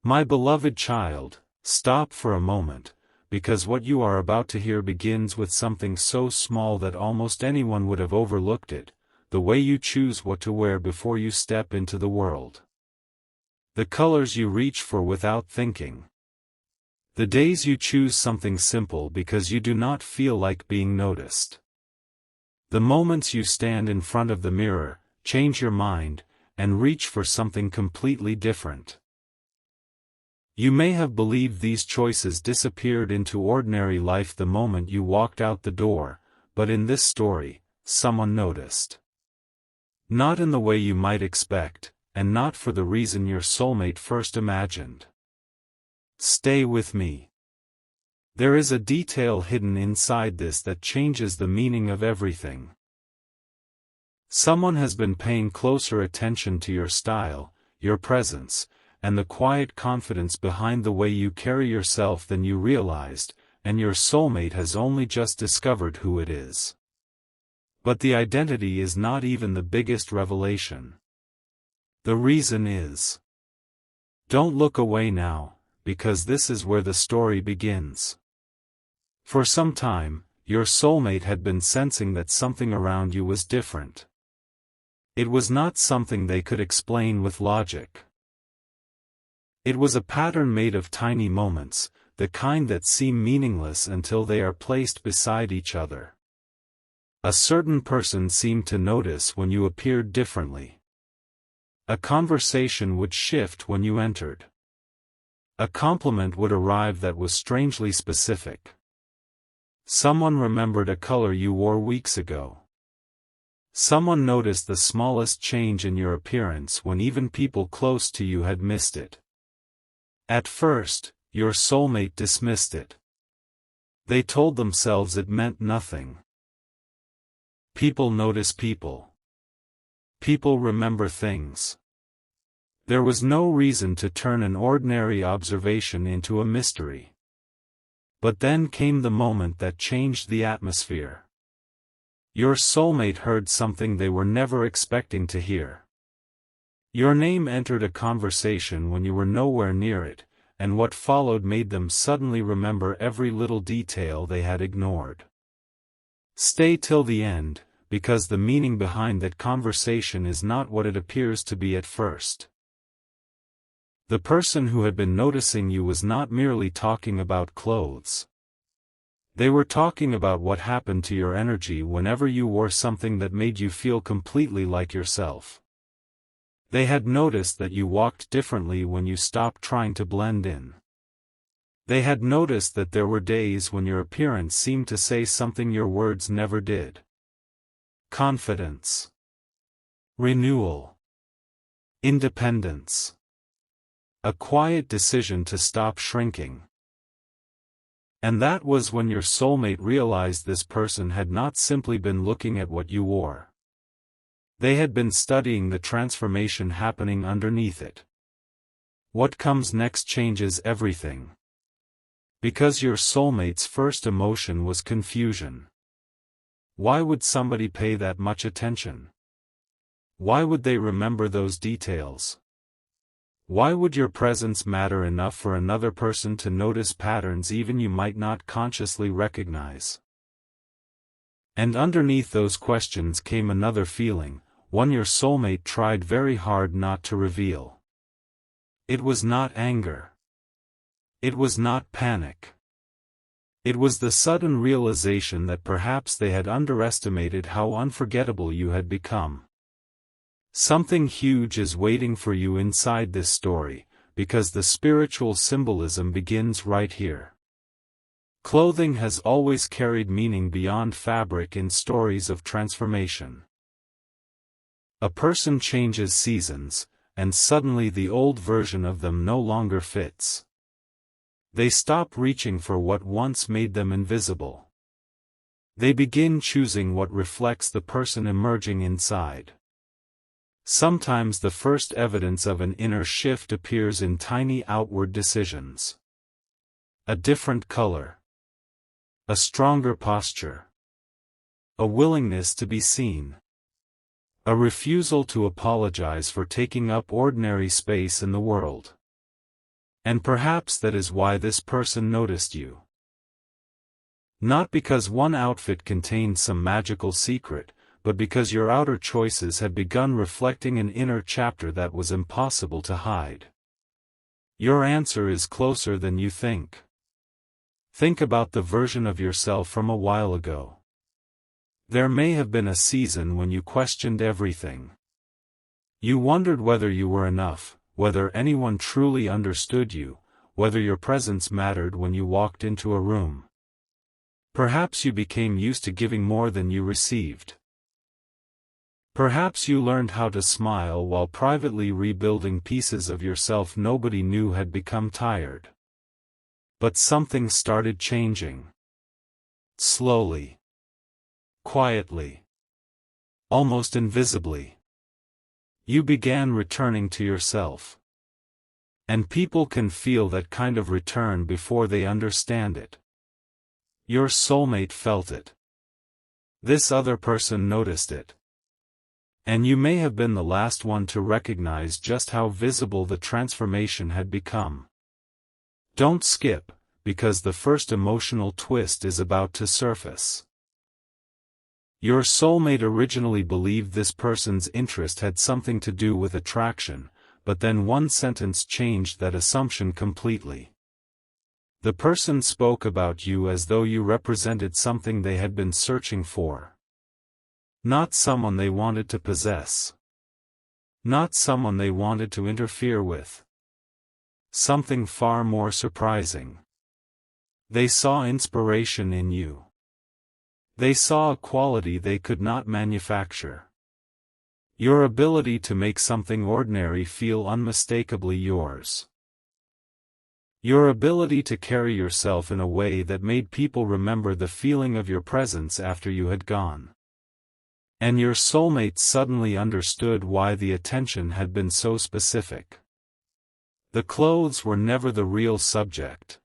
My beloved child, stop for a moment, because what you are about to hear begins with something so small that almost anyone would have overlooked it, the way you choose what to wear before you step into the world. The colors you reach for without thinking. The days you choose something simple because you do not feel like being noticed. The moments you stand in front of the mirror, change your mind, and reach for something completely different. You may have believed these choices disappeared into ordinary life the moment you walked out the door, but in this story, someone noticed. Not in the way you might expect, and not for the reason your soulmate first imagined. Stay with me. There is a detail hidden inside this that changes the meaning of everything. Someone has been paying closer attention to your style, your presence, and the quiet confidence behind the way you carry yourself than you realized, and your soulmate has only just discovered who it is. But the identity is not even the biggest revelation. The reason is. Don't look away now, because this is where the story begins. For some time, your soulmate had been sensing that something around you was different. It was not something they could explain with logic. It was a pattern made of tiny moments, the kind that seem meaningless until they are placed beside each other. A certain person seemed to notice when you appeared differently. A conversation would shift when you entered. A compliment would arrive that was strangely specific. Someone remembered a color you wore weeks ago. Someone noticed the smallest change in your appearance when even people close to you had missed it. At first, your soulmate dismissed it. They told themselves it meant nothing. People notice people. People remember things. There was no reason to turn an ordinary observation into a mystery. But then came the moment that changed the atmosphere. Your soulmate heard something they were never expecting to hear. Your name entered a conversation when you were nowhere near it, and what followed made them suddenly remember every little detail they had ignored. Stay till the end, because the meaning behind that conversation is not what it appears to be at first. The person who had been noticing you was not merely talking about clothes. They were talking about what happened to your energy whenever you wore something that made you feel completely like yourself. They had noticed that you walked differently when you stopped trying to blend in. They had noticed that there were days when your appearance seemed to say something your words never did. Confidence. Renewal. Independence. A quiet decision to stop shrinking. And that was when your soulmate realized this person had not simply been looking at what you wore. They had been studying the transformation happening underneath it. What comes next changes everything. Because your soulmate's first emotion was confusion. Why would somebody pay that much attention? Why would they remember those details? Why would your presence matter enough for another person to notice patterns even you might not consciously recognize? And underneath those questions came another feeling, one your soulmate tried very hard not to reveal. It was not anger. It was not panic. It was the sudden realization that perhaps they had underestimated how unforgettable you had become. Something huge is waiting for you inside this story, because the spiritual symbolism begins right here. Clothing has always carried meaning beyond fabric in stories of transformation. A person changes seasons, and suddenly the old version of them no longer fits. They stop reaching for what once made them invisible. They begin choosing what reflects the person emerging inside. Sometimes the first evidence of an inner shift appears in tiny outward decisions. A different color. A stronger posture. A willingness to be seen. A refusal to apologize for taking up ordinary space in the world. And perhaps that is why this person noticed you. Not because one outfit contained some magical secret, but because your outer choices had begun reflecting an inner chapter that was impossible to hide. Your answer is closer than you think. Think about the version of yourself from a while ago. There may have been a season when you questioned everything. You wondered whether you were enough, whether anyone truly understood you, whether your presence mattered when you walked into a room. Perhaps you became used to giving more than you received. Perhaps you learned how to smile while privately rebuilding pieces of yourself nobody knew had become tired. But something started changing. Slowly. Quietly. Almost invisibly. You began returning to yourself. And people can feel that kind of return before they understand it. Your soulmate felt it. This other person noticed it. And you may have been the last one to recognize just how visible the transformation had become. Don't skip, because the first emotional twist is about to surface. Your soulmate originally believed this person's interest had something to do with attraction, but then one sentence changed that assumption completely. The person spoke about you as though you represented something they had been searching for. Not someone they wanted to possess. Not someone they wanted to interfere with. Something far more surprising. They saw inspiration in you. They saw a quality they could not manufacture. Your ability to make something ordinary feel unmistakably yours. Your ability to carry yourself in a way that made people remember the feeling of your presence after you had gone. And your soulmate suddenly understood why the attention had been so specific. The clothes were never the real subject.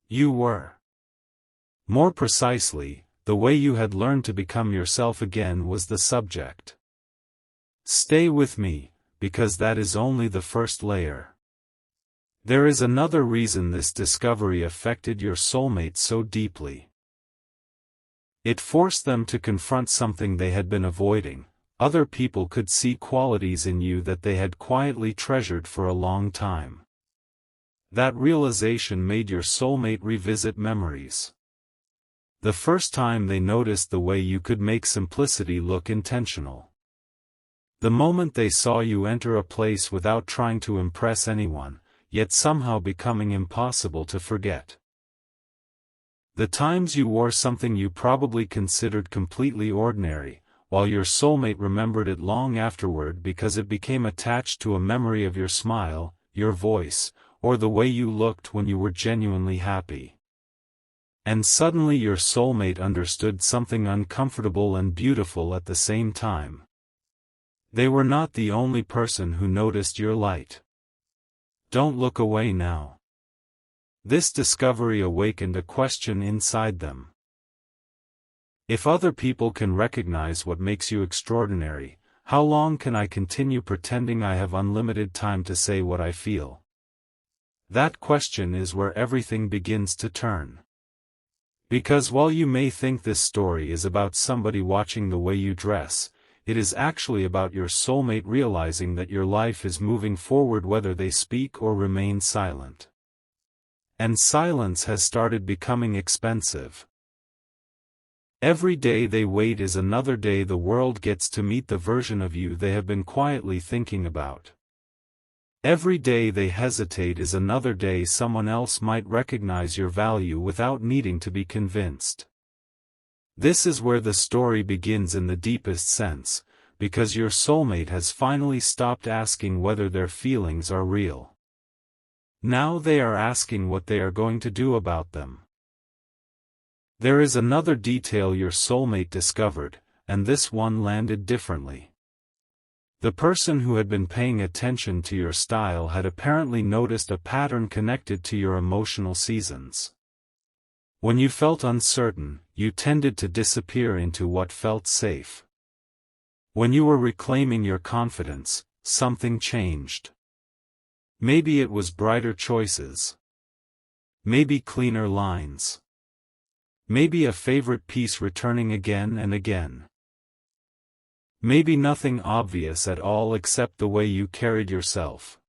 You were. More precisely, the way you had learned to become yourself again was the subject. Stay with me, because that is only the first layer. There is another reason this discovery affected your soulmate so deeply. It forced them to confront something they had been avoiding. Other people could see qualities in you that they had quietly treasured for a long time. That realization made your soulmate revisit memories. The first time they noticed the way you could make simplicity look intentional. The moment they saw you enter a place without trying to impress anyone, yet somehow becoming impossible to forget. The times you wore something you probably considered completely ordinary, while your soulmate remembered it long afterward because it became attached to a memory of your smile, your voice, or the way you looked when you were genuinely happy. And suddenly your soulmate understood something uncomfortable and beautiful at the same time. They were not the only person who noticed your light. Don't look away now. This discovery awakened a question inside them. If other people can recognize what makes you extraordinary, how long can I continue pretending I have unlimited time to say what I feel? That question is where everything begins to turn. Because while you may think this story is about somebody watching the way you dress, it is actually about your soulmate realizing that your life is moving forward whether they speak or remain silent. And silence has started becoming expensive. Every day they wait is another day the world gets to meet the version of you they have been quietly thinking about. Every day they hesitate is another day someone else might recognize your value without needing to be convinced. This is where the story begins in the deepest sense, because your soulmate has finally stopped asking whether their feelings are real. Now they are asking what they are going to do about them. There is another detail your soulmate discovered, and this one landed differently. The person who had been paying attention to your style had apparently noticed a pattern connected to your emotional seasons. When you felt uncertain, you tended to disappear into what felt safe. When you were reclaiming your confidence, something changed. Maybe it was brighter choices. Maybe cleaner lines. Maybe a favorite piece returning again and again. Maybe nothing obvious at all except the way you carried yourself.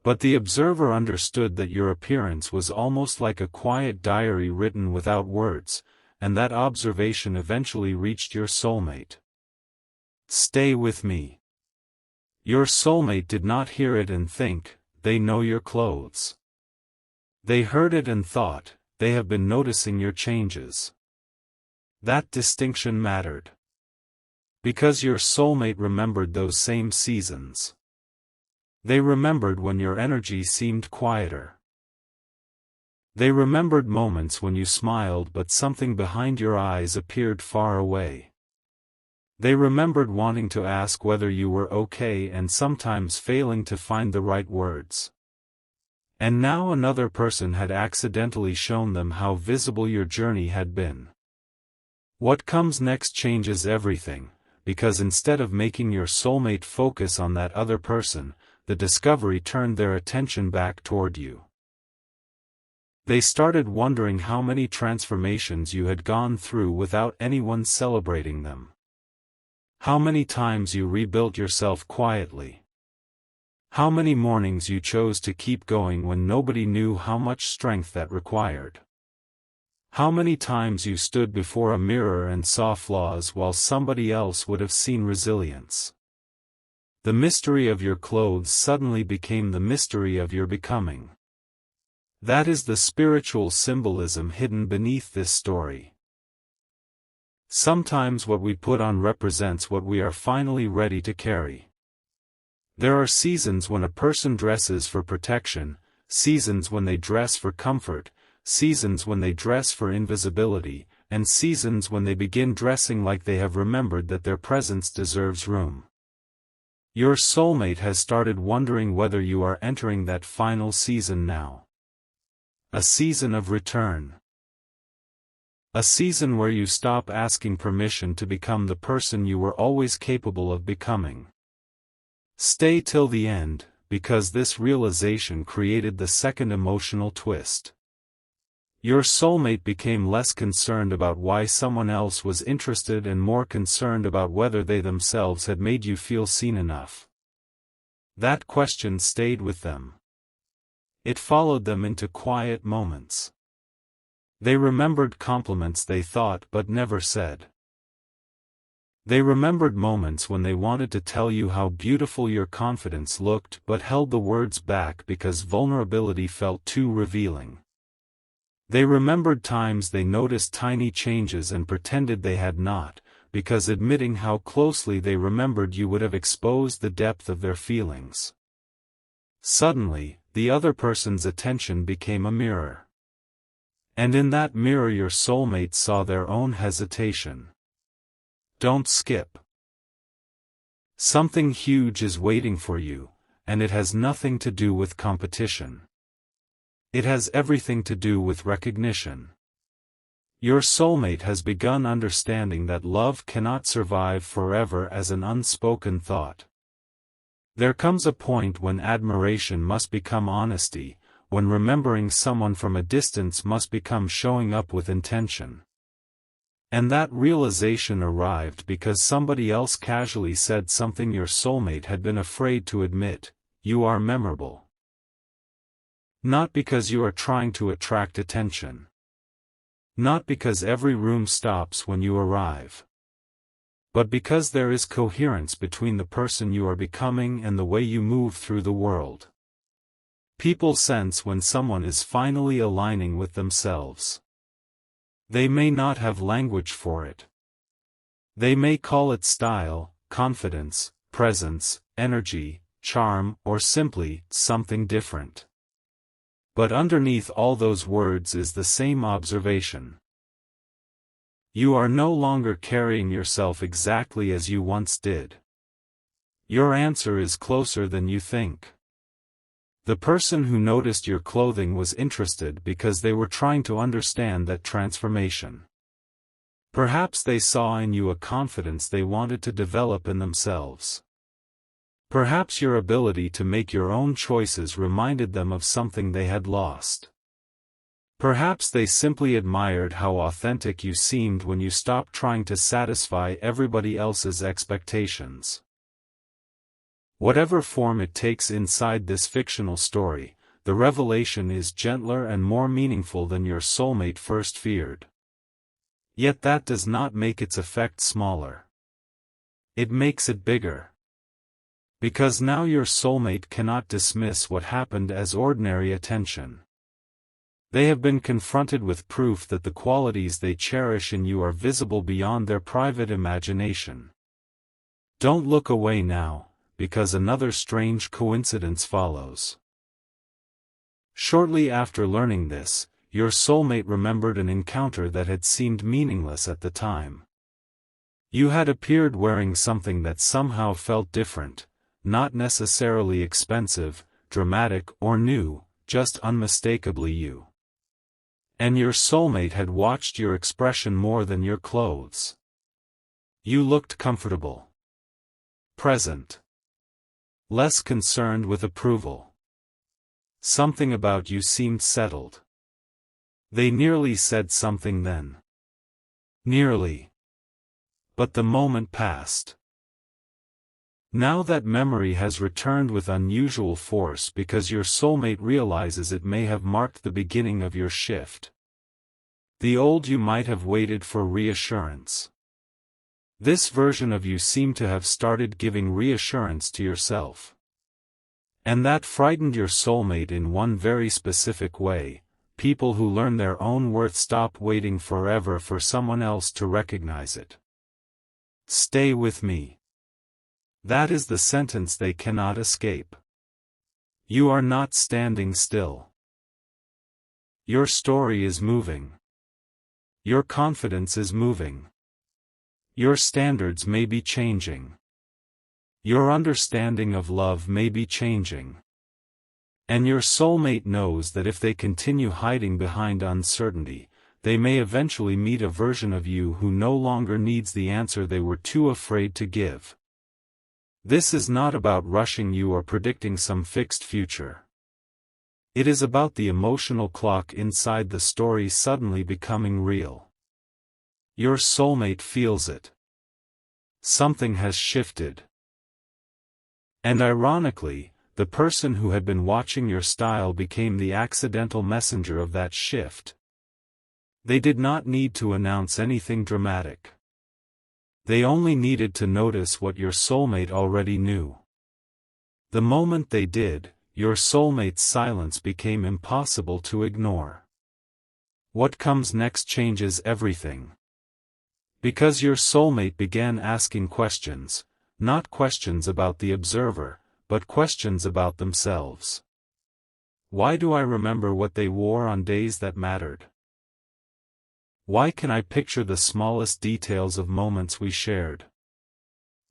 But the observer understood that your appearance was almost like a quiet diary written without words, and that observation eventually reached your soulmate. Stay with me. Your soulmate did not hear it and think, they know your clothes. They heard it and thought, they have been noticing your changes. That distinction mattered. Because your soulmate remembered those same seasons. They remembered when your energy seemed quieter. They remembered moments when you smiled but something behind your eyes appeared far away. They remembered wanting to ask whether you were okay and sometimes failing to find the right words. And now another person had accidentally shown them how visible your journey had been. What comes next changes everything, because instead of making your soulmate focus on that other person, the discovery turned their attention back toward you. They started wondering how many transformations you had gone through without anyone celebrating them. How many times you rebuilt yourself quietly. How many mornings you chose to keep going when nobody knew how much strength that required. How many times you stood before a mirror and saw flaws while somebody else would have seen resilience. The mystery of your clothes suddenly became the mystery of your becoming. That is the spiritual symbolism hidden beneath this story. Sometimes what we put on represents what we are finally ready to carry. There are seasons when a person dresses for protection, seasons when they dress for comfort, seasons when they dress for invisibility, and seasons when they begin dressing like they have remembered that their presence deserves room. Your soulmate has started wondering whether you are entering that final season now. A season of return. A season where you stop asking permission to become the person you were always capable of becoming. Stay till the end, because this realization created the second emotional twist. Your soulmate became less concerned about why someone else was interested and more concerned about whether they themselves had made you feel seen enough. That question stayed with them. It followed them into quiet moments. They remembered compliments they thought but never said. They remembered moments when they wanted to tell you how beautiful your confidence looked but held the words back because vulnerability felt too revealing. They remembered times they noticed tiny changes and pretended they had not, because admitting how closely they remembered you would have exposed the depth of their feelings. Suddenly, the other person's attention became a mirror. And in that mirror your soulmate saw their own hesitation. Don't skip. Something huge is waiting for you, and it has nothing to do with competition. It has everything to do with recognition. Your soulmate has begun understanding that love cannot survive forever as an unspoken thought. There comes a point when admiration must become honesty, when remembering someone from a distance must become showing up with intention. And that realization arrived because somebody else casually said something your soulmate had been afraid to admit: you are memorable. Not because you are trying to attract attention. Not because every room stops when you arrive. But because there is coherence between the person you are becoming and the way you move through the world. People sense when someone is finally aligning with themselves. They may not have language for it. They may call it style, confidence, presence, energy, charm, or simply something different. But underneath all those words is the same observation. You are no longer carrying yourself exactly as you once did. Your answer is closer than you think. The person who noticed your clothing was interested because they were trying to understand that transformation. Perhaps they saw in you a confidence they wanted to develop in themselves. Perhaps your ability to make your own choices reminded them of something they had lost. Perhaps they simply admired how authentic you seemed when you stopped trying to satisfy everybody else's expectations. Whatever form it takes inside this fictional story, the revelation is gentler and more meaningful than your soulmate first feared. Yet that does not make its effect smaller. It makes it bigger. Because now your soulmate cannot dismiss what happened as ordinary attention. They have been confronted with proof that the qualities they cherish in you are visible beyond their private imagination. Don't look away now, because another strange coincidence follows. Shortly after learning this, your soulmate remembered an encounter that had seemed meaningless at the time. You had appeared wearing something that somehow felt different, not necessarily expensive, dramatic or new, just unmistakably you. And your soulmate had watched your expression more than your clothes. You looked comfortable. Present. Less concerned with approval. Something about you seemed settled. They nearly said something then. Nearly. But the moment passed. Now that memory has returned with unusual force because your soulmate realizes it may have marked the beginning of your shift. The old you might have waited for reassurance. This version of you seemed to have started giving reassurance to yourself. And that frightened your soulmate in one very specific way. People who learn their own worth stop waiting forever for someone else to recognize it. Stay with me. That is the sentence they cannot escape. You are not standing still. Your story is moving. Your confidence is moving. Your standards may be changing. Your understanding of love may be changing. And your soulmate knows that if they continue hiding behind uncertainty, they may eventually meet a version of you who no longer needs the answer they were too afraid to give. This is not about rushing you or predicting some fixed future. It is about the emotional clock inside the story suddenly becoming real. Your soulmate feels it. Something has shifted. And ironically, the person who had been watching your style became the accidental messenger of that shift. They did not need to announce anything dramatic. They only needed to notice what your soulmate already knew. The moment they did, your soulmate's silence became impossible to ignore. What comes next changes everything. Because your soulmate began asking questions, not questions about the observer, but questions about themselves. Why do I remember what they wore on days that mattered? Why can I picture the smallest details of moments we shared?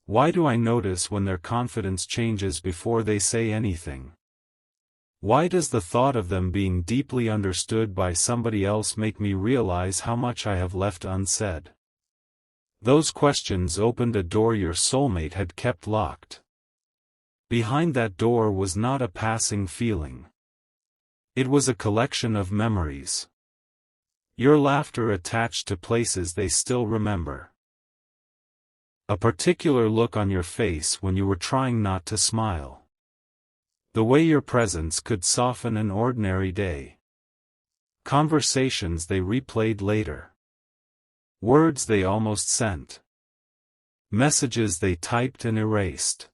Why do I notice when their confidence changes before they say anything? Why does the thought of them being deeply understood by somebody else make me realize how much I have left unsaid? Those questions opened a door your soulmate had kept locked. Behind that door was not a passing feeling. It was a collection of memories. Your laughter attached to places they still remember. A particular look on your face when you were trying not to smile. The way your presence could soften an ordinary day. Conversations they replayed later. Words they almost sent. Messages they typed and erased.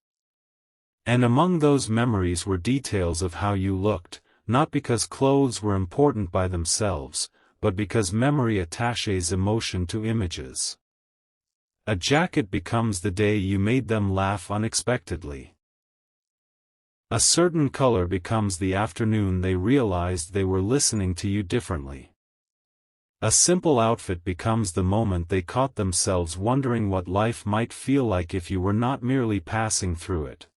And among those memories were details of how you looked, not because clothes were important by themselves, but because memory attaches emotion to images. A jacket becomes the day you made them laugh unexpectedly. A certain color becomes the afternoon they realized they were listening to you differently. A simple outfit becomes the moment they caught themselves wondering what life might feel like if you were not merely passing through it.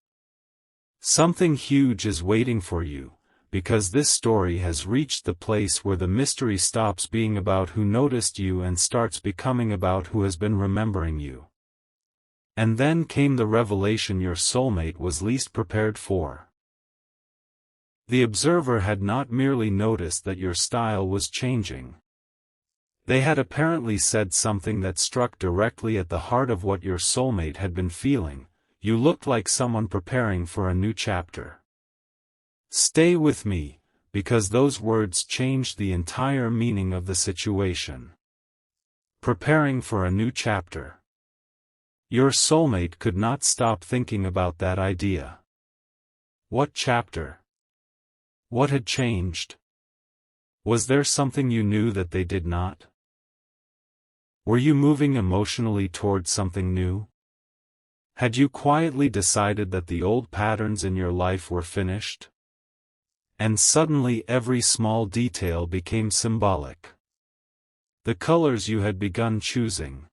Something huge is waiting for you, because this story has reached the place where the mystery stops being about who noticed you and starts becoming about who has been remembering you. And then came the revelation your soulmate was least prepared for. The observer had not merely noticed that your style was changing. They had apparently said something that struck directly at the heart of what your soulmate had been feeling. You looked like someone preparing for a new chapter. Stay with me, because those words changed the entire meaning of the situation. Preparing for a new chapter. Your soulmate could not stop thinking about that idea. What chapter? What had changed? Was there something you knew that they did not? Were you moving emotionally towards something new? Had you quietly decided that the old patterns in your life were finished? And suddenly every small detail became symbolic. The colors you had begun choosing.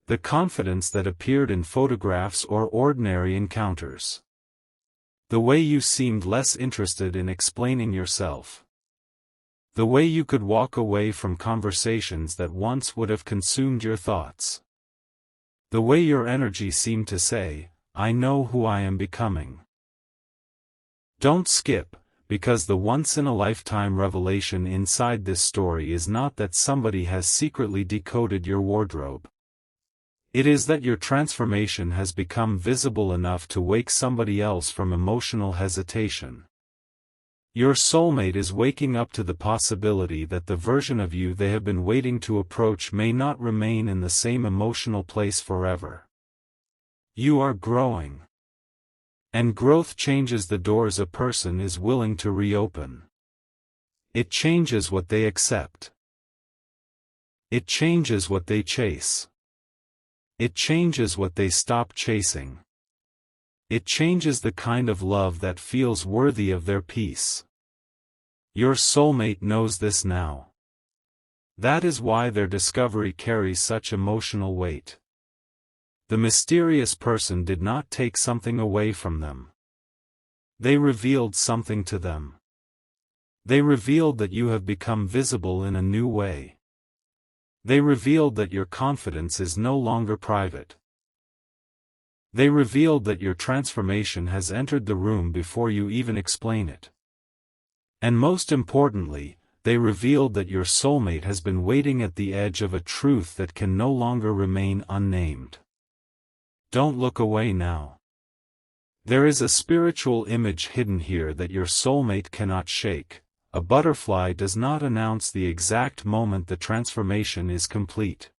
The confidence that appeared in photographs or ordinary encounters. The way you seemed less interested in explaining yourself. The way you could walk away from conversations that once would have consumed your thoughts. The way your energy seemed to say, I know who I am becoming. Don't skip, because the once-in-a-lifetime revelation inside this story is not that somebody has secretly decoded your wardrobe. It is that your transformation has become visible enough to wake somebody else from emotional hesitation. Your soulmate is waking up to the possibility that the version of you they have been waiting to approach may not remain in the same emotional place forever. You are growing. And growth changes the doors a person is willing to reopen. It changes what they accept. It changes what they chase. It changes what they stop chasing. It changes the kind of love that feels worthy of their peace. Your soulmate knows this now. That is why their discovery carries such emotional weight. The mysterious person did not take something away from them. They revealed something to them. They revealed that you have become visible in a new way. They revealed that your confidence is no longer private. They revealed that your transformation has entered the room before you even explain it. And most importantly, they revealed that your soulmate has been waiting at the edge of a truth that can no longer remain unnamed. Don't look away now. There is a spiritual image hidden here that your soulmate cannot shake. A butterfly does not announce the exact moment the transformation is complete.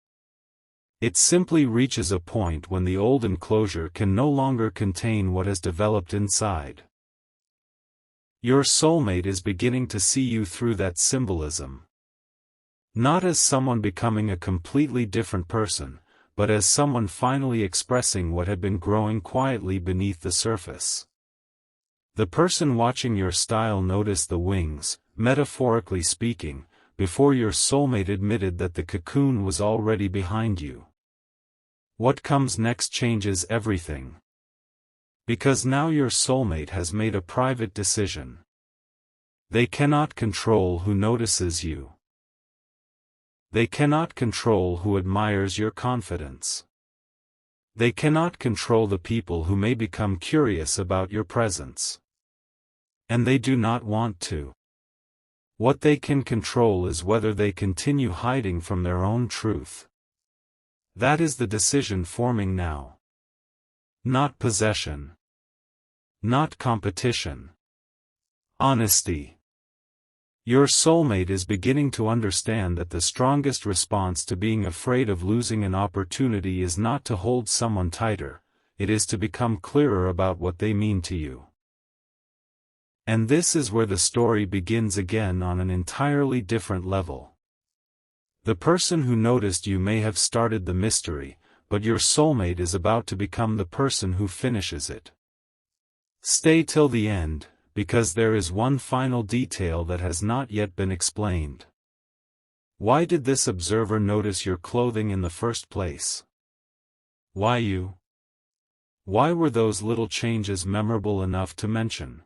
It simply reaches a point when the old enclosure can no longer contain what has developed inside. Your soulmate is beginning to see you through that symbolism. Not as someone becoming a completely different person, but as someone finally expressing what had been growing quietly beneath the surface. The person watching your style noticed the wings, metaphorically speaking, before your soulmate admitted that the cocoon was already behind you. What comes next changes everything. Because now your soulmate has made a private decision. They cannot control who notices you. They cannot control who admires your confidence. They cannot control the people who may become curious about your presence. And they do not want to. What they can control is whether they continue hiding from their own truth. That is the decision forming now. Not possession. Not competition. Honesty. Your soulmate is beginning to understand that the strongest response to being afraid of losing an opportunity is not to hold someone tighter, it is to become clearer about what they mean to you. And this is where the story begins again on an entirely different level. The person who noticed you may have started the mystery, but your soulmate is about to become the person who finishes it. Stay till the end, because there is one final detail that has not yet been explained. Why did this observer notice your clothing in the first place? Why you? Why were those little changes memorable enough to mention?